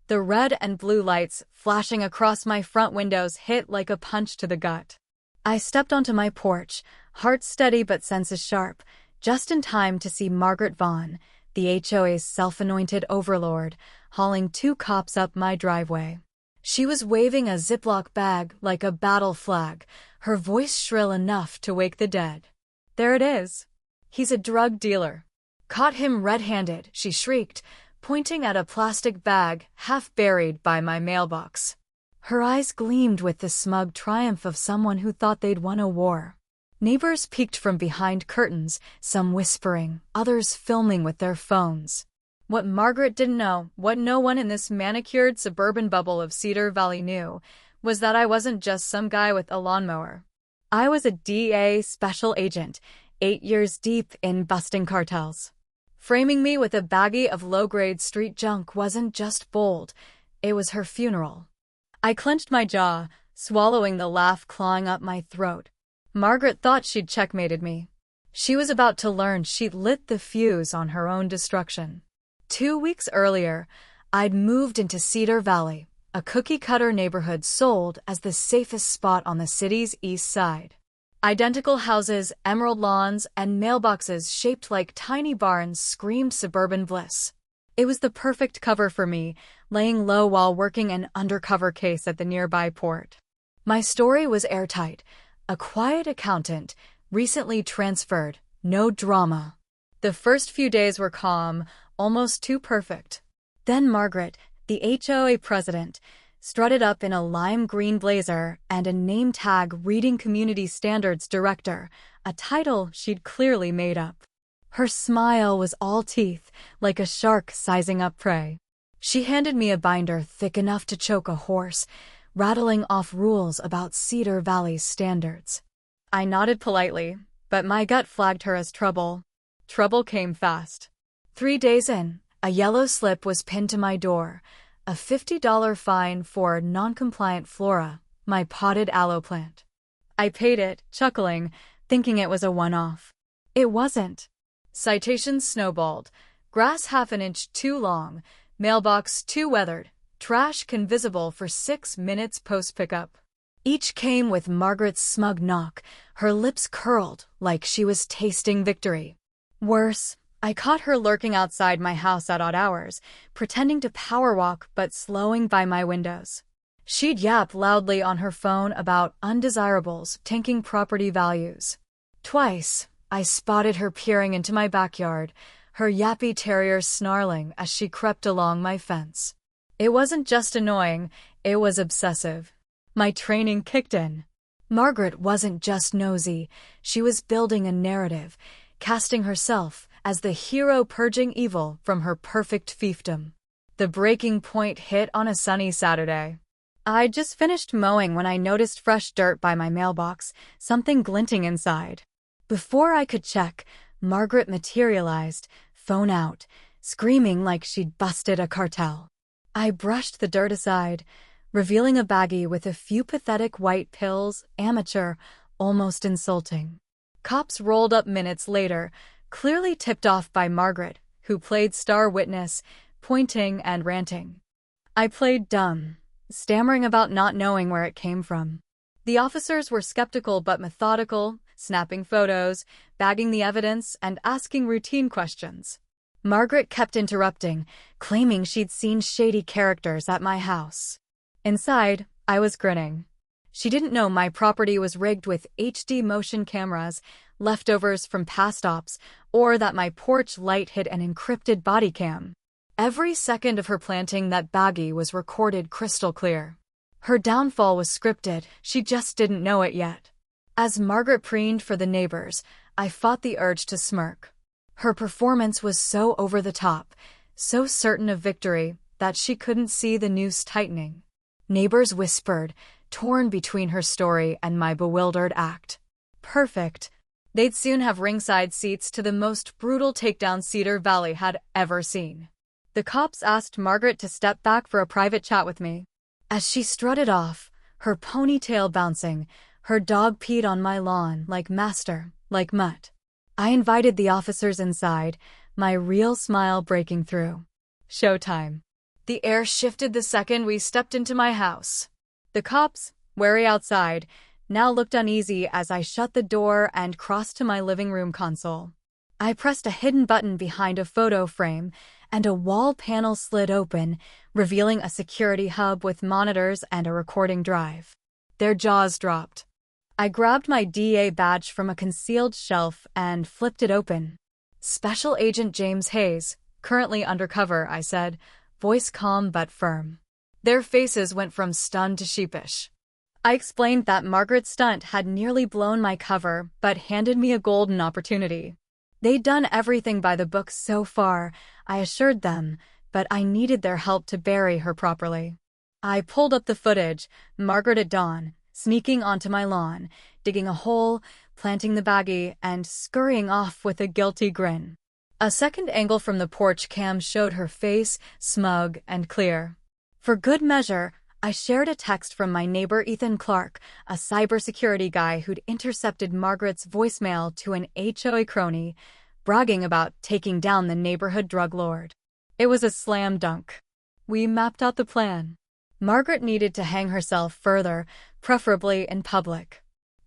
The red and blue lights flashing across my front windows hit like a punch to the gut. I stepped onto my porch, heart steady but senses sharp, just in time to see Margaret Vaughn, the HOA's self-anointed overlord, hauling 2 cops up my driveway. She was waving a Ziploc bag like a battle flag, her voice shrill enough to wake the dead. "There it is. He's a drug dealer. Caught him red-handed," she shrieked, pointing at a plastic bag half buried by my mailbox. Her eyes gleamed with the smug triumph of someone who thought they'd won a war. Neighbors peeked from behind curtains, some whispering, others filming with their phones. What Margaret didn't know, what no one in this manicured suburban bubble of Cedar Valley knew, was that I wasn't just some guy with a lawnmower. I was a DEA special agent, 8 years deep in busting cartels. Framing me with a baggie of low-grade street junk wasn't just bold, it was her funeral. I clenched my jaw, swallowing the laugh clawing up my throat. Margaret thought she'd checkmated me. She was about to learn she'd lit the fuse on her own destruction. 2 weeks earlier, I'd moved into Cedar Valley, a cookie-cutter neighborhood sold as the safest spot on the city's east side. Identical houses, emerald lawns, and mailboxes shaped like tiny barns screamed suburban bliss. It was the perfect cover for me, laying low while working an undercover case at the nearby port. My story was airtight. A quiet accountant, recently transferred, no drama. The first few days were calm, almost too perfect. Then Margaret, the HOA president, strutted up in a lime green blazer and a name tag reading Community Standards Director, a title she'd clearly made up. Her smile was all teeth, like a shark sizing up prey. She handed me a binder thick enough to choke a horse, rattling off rules about Cedar Valley's standards. I nodded politely, but my gut flagged her as trouble. Trouble came fast. 3 days in, a yellow slip was pinned to my door, a $50 fine for non-compliant flora, my potted aloe plant. I paid it, chuckling, thinking it was a one-off. It wasn't. Citations snowballed. Grass half an inch too long, mailbox too weathered, trash invisible for 6 minutes post-pickup. Each came with Margaret's smug knock, her lips curled like she was tasting victory. Worse, I caught her lurking outside my house at odd hours, pretending to power walk but slowing by my windows. She'd yap loudly on her phone about undesirables tanking property values. Twice, I spotted her peering into my backyard, her yappy terrier snarling as she crept along my fence. It wasn't just annoying, it was obsessive. My training kicked in. Margaret wasn't just nosy, she was building a narrative, casting herself as the hero purging evil from her perfect fiefdom. The breaking point hit on a sunny Saturday. I'd just finished mowing when I noticed fresh dirt by my mailbox, something glinting inside. Before I could check, Margaret materialized, phone out, screaming like she'd busted a cartel. I brushed the dirt aside, revealing a baggie with a few pathetic white pills, amateur, almost insulting. Cops rolled up minutes later, clearly tipped off by Margaret, who played star witness, pointing and ranting. I played dumb, stammering about not knowing where it came from. The officers were skeptical but methodical, snapping photos, bagging the evidence, and asking routine questions. Margaret kept interrupting, claiming she'd seen shady characters at my house. Inside, I was grinning. She didn't know my property was rigged with HD motion cameras, leftovers from past ops, or that my porch light hid an encrypted body cam. Every second of her planting that baggie was recorded crystal clear. Her downfall was scripted, she just didn't know it yet. As Margaret preened for the neighbors, I fought the urge to smirk. Her performance was so over the top, so certain of victory, that she couldn't see the noose tightening. Neighbors whispered, torn between her story and my bewildered act. Perfect. They'd soon have ringside seats to the most brutal takedown Cedar Valley had ever seen. The cops asked Margaret to step back for a private chat with me. As she strutted off, her ponytail bouncing, her dog peed on my lawn like master, like mutt. I invited the officers inside, my real smile breaking through. Showtime. The air shifted the second we stepped into my house. The cops, wary outside, now looked uneasy as I shut the door and crossed to my living room console. I pressed a hidden button behind a photo frame, and a wall panel slid open, revealing a security hub with monitors and a recording drive. Their jaws dropped. I grabbed my DEA badge from a concealed shelf and flipped it open. "Special Agent James Hayes, currently undercover," I said, voice calm but firm. Their faces went from stunned to sheepish. I explained that Margaret's stunt had nearly blown my cover but handed me a golden opportunity. They'd done everything by the book so far, I assured them, but I needed their help to bury her properly. I pulled up the footage, Margaret at dawn, sneaking onto my lawn, digging a hole, planting the baggie, and scurrying off with a guilty grin. A second angle from the porch cam showed her face, smug and clear. For good measure, I shared a text from my neighbor Ethan Clark, a cybersecurity guy who'd intercepted Margaret's voicemail to an HOA crony, bragging about taking down the neighborhood drug lord. It was a slam dunk. We mapped out the plan. Margaret needed to hang herself further, preferably in public.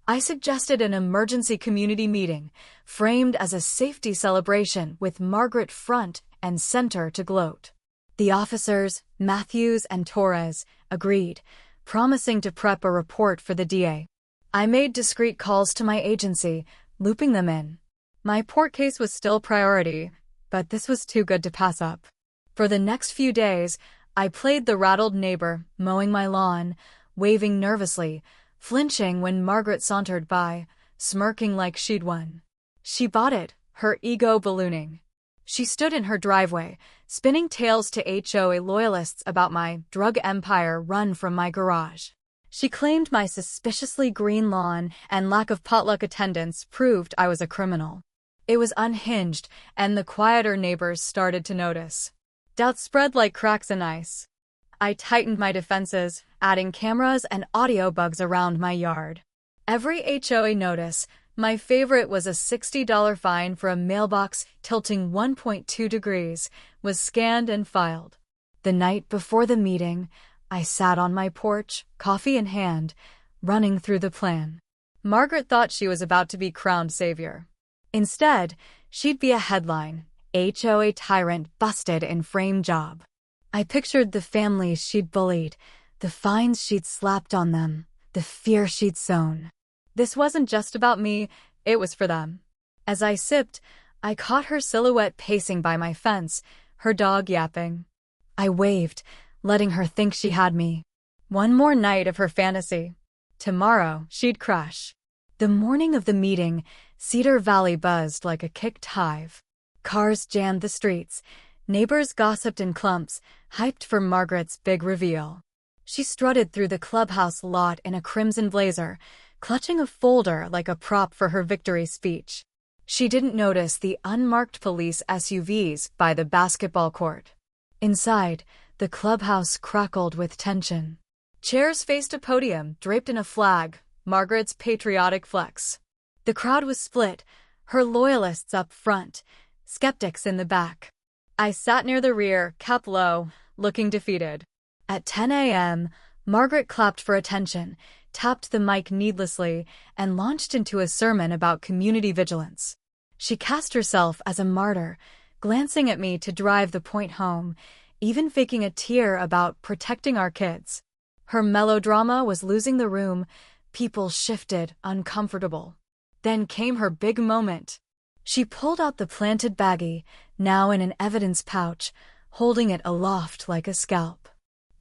I suggested an emergency community meeting, framed as a safety celebration with Margaret front and center to gloat. The officers, Matthews and Torres, agreed, promising to prep a report for the DA. I made discreet calls to my agency, looping them in. My court case was still priority, but this was too good to pass up. For the next few days, I played the rattled neighbor, mowing my lawn, waving nervously, flinching when Margaret sauntered by, smirking like she'd won. She bought it, her ego ballooning. She stood in her driveway, spinning tales to HOA loyalists about my drug empire run from my garage. She claimed my suspiciously green lawn and lack of potluck attendance proved I was a criminal. It was unhinged, and the quieter neighbors started to notice. Doubts spread like cracks in ice. I tightened my defenses, adding cameras and audio bugs around my yard. Every HOA notice, my favorite was a $60 fine for a mailbox tilting 1.2 degrees, was scanned and filed. The night before the meeting, I sat on my porch, coffee in hand, running through the plan. Margaret thought she was about to be crowned savior. Instead, she'd be a headline, HOA tyrant busted in frame job. I pictured the families she'd bullied, the fines she'd slapped on them, the fear she'd sown. This wasn't just about me, it was for them. As I sipped, I caught her silhouette pacing by my fence, her dog yapping. I waved, letting her think she had me. One more night of her fantasy. Tomorrow, she'd crash. The morning of the meeting, Cedar Valley buzzed like a kicked hive. Cars jammed the streets. Neighbors gossiped in clumps, hyped for Margaret's big reveal. She strutted through the clubhouse lot in a crimson blazer, clutching a folder like a prop for her victory speech. She didn't notice the unmarked police SUVs by the basketball court. Inside, the clubhouse crackled with tension. Chairs faced a podium draped in a flag, Margaret's patriotic flex. The crowd was split, her loyalists up front, skeptics in the back. I sat near the rear, cap low, looking defeated. At 10 a.m., Margaret clapped for attention, tapped the mic needlessly, and launched into a sermon about community vigilance. She cast herself as a martyr, glancing at me to drive the point home, even faking a tear about protecting our kids. Her melodrama was losing the room. People shifted, uncomfortable. Then came her big moment. She pulled out the planted baggie, now in an evidence pouch, holding it aloft like a scalp.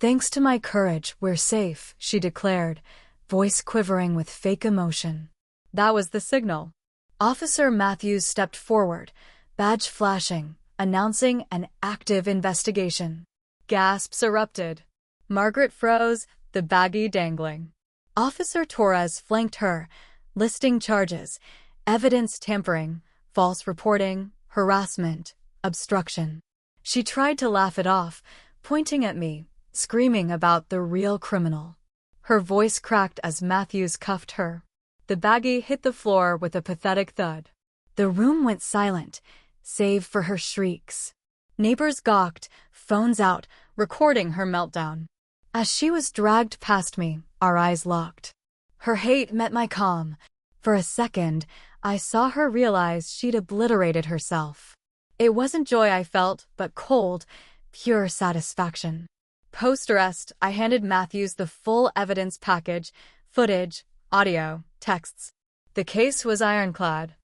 "Thanks to my courage, we're safe," she declared, voice quivering with fake emotion. That was the signal. Officer Matthews stepped forward, badge flashing, announcing an active investigation. Gasps erupted. Margaret froze, the baggie dangling. Officer Torres flanked her, listing charges: evidence tampering, false reporting, harassment, obstruction. She tried to laugh it off, pointing at me, screaming about the real criminal. Her voice cracked as Matthews cuffed her. The baggie hit the floor with a pathetic thud. The room went silent, save for her shrieks. Neighbors gawked, phones out, recording her meltdown. As she was dragged past me, our eyes locked. Her hate met my calm. For a second, I saw her realize she'd obliterated herself. It wasn't joy I felt, but cold, pure satisfaction. Post-arrest, I handed Matthews the full evidence package, footage, audio, texts. The case was ironclad.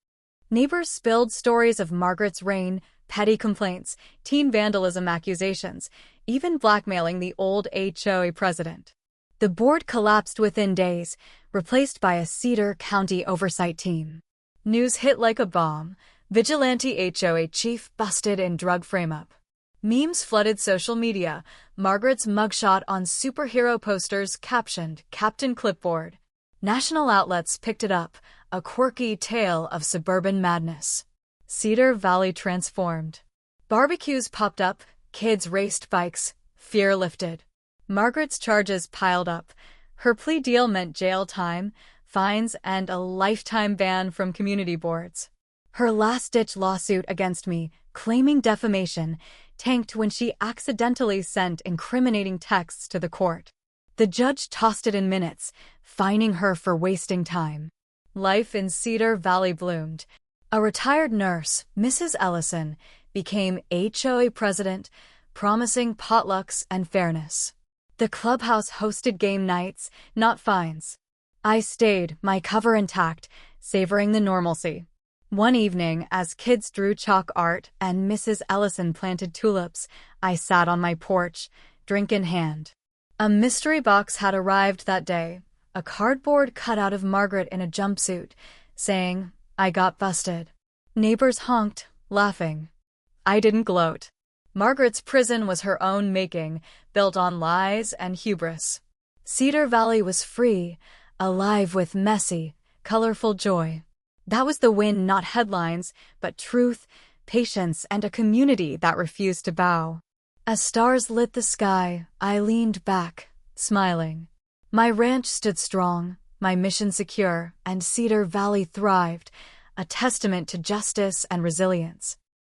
Neighbors spilled stories of Margaret's reign, petty complaints, teen vandalism accusations, even blackmailing the old HOA president. The board collapsed within days, replaced by a Cedar County oversight team. News hit like a bomb. Vigilante HOA chief busted in drug frame-up. Memes flooded social media. Margaret's mugshot on superhero posters captioned Captain Clipboard. National outlets picked it up, a quirky tale of suburban madness. Cedar Valley transformed. Barbecues popped up, kids raced bikes, fear lifted. Margaret's charges piled up. Her plea deal meant jail time, fines, and a lifetime ban from community boards. Her last-ditch lawsuit against me, claiming defamation, tanked when she accidentally sent incriminating texts to the court. The judge tossed it in minutes, fining her for wasting time. Life in Cedar Valley bloomed. A retired nurse, Mrs. Ellison, became HOA president, promising potlucks and fairness. The clubhouse hosted game nights, not fines. I stayed, my cover intact, savoring the normalcy. One evening, as kids drew chalk art and Mrs. Ellison planted tulips, I sat on my porch, drink in hand. A mystery box had arrived that day, a cardboard cutout of Margaret in a jumpsuit, saying, "I got busted." Neighbors honked, laughing. I didn't gloat. Margaret's prison was her own making, built on lies and hubris. Cedar Valley was free, alive with messy, colorful joy. That was the win, not headlines, but truth, patience, and a community that refused to bow. As stars lit the sky, I leaned back, smiling. My ranch stood strong, my mission secure, and Cedar Valley thrived, a testament to justice and resilience.